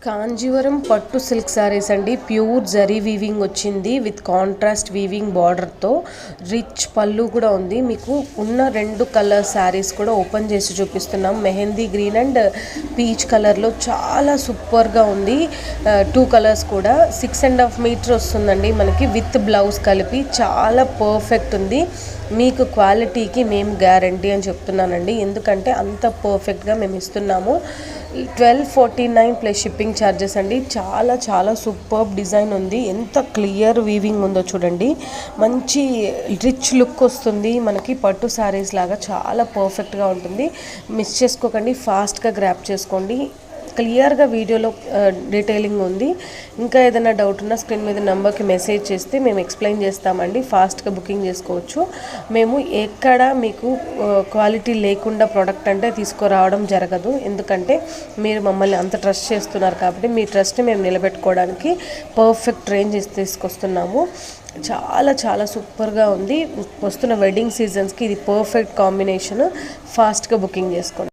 కాంజీవరం పట్టు సిల్క్ శారీస్ అండి. Pure zari weaving వచ్చింది విత్ కాంట్రాస్ట్ వీవింగ్ బార్డర్తో. రిచ్ పళ్ళు కూడా ఉంది. మీకు ఉన్న 2 కలర్ శారీస్ కూడా ఓపెన్ చేసి చూపిస్తున్నాం. మెహందీ గ్రీన్ అండ్ పీచ్ కలర్లో చాలా సూపర్గా ఉంది. 2 కలర్స్ కూడా 6.5 మీటర్ వస్తుందండి మనకి విత్ బ్లౌజ్ కలిపి. చాలా పర్ఫెక్ట్ ఉంది. మీకు క్వాలిటీకి మేము గ్యారంటీ అని చెప్తున్నానండి, ఎందుకంటే అంత పర్ఫెక్ట్గా మేము ఇస్తున్నాము. 1249 ప్లస్ షిప్పింగ్ ఛార్జెస్ అండి. చాలా చాలా సూపర్బ్ డిజైన్ ఉంది. ఎంత క్లియర్ వీవింగ్ ఉందో చూడండి. మంచి రిచ్ లుక్ వస్తుంది మనకి. పట్టు శారీస్ లాగా చాలా పర్ఫెక్ట్గా ఉంటుంది. మిస్ చేసుకోకండి, ఫాస్ట్గా గ్రాప్ చేసుకోండి. క్లియర్గా వీడియోలో డీటెయిలింగ్ ఉంది. ఇంకా ఏదైనా డౌట్ ఉన్నా స్క్రీన్ మీద నెంబర్కి మెసేజ్ చేస్తే మేము ఎక్స్ప్లెయిన్ చేస్తామండి. ఫాస్ట్గా బుకింగ్ చేసుకోవచ్చు. మేము ఎక్కడ మీకు క్వాలిటీ లేకుండా ప్రోడక్ట్ అంటే తీసుకురావడం జరగదు, ఎందుకంటే మీరు మమ్మల్ని అంత ట్రస్ట్ చేస్తున్నారు కాబట్టి మీ ట్రస్ట్ని మేము నిలబెట్టుకోవడానికి పర్ఫెక్ట్ రేంజ్ తీసుకొస్తున్నాము. చాలా చాలా సూపర్గా ఉంది. వస్తున్న వెడ్డింగ్ సీజన్స్కి ఇది పర్ఫెక్ట్ కాంబినేషన్. ఫాస్ట్గా బుకింగ్ చేసుకోండి.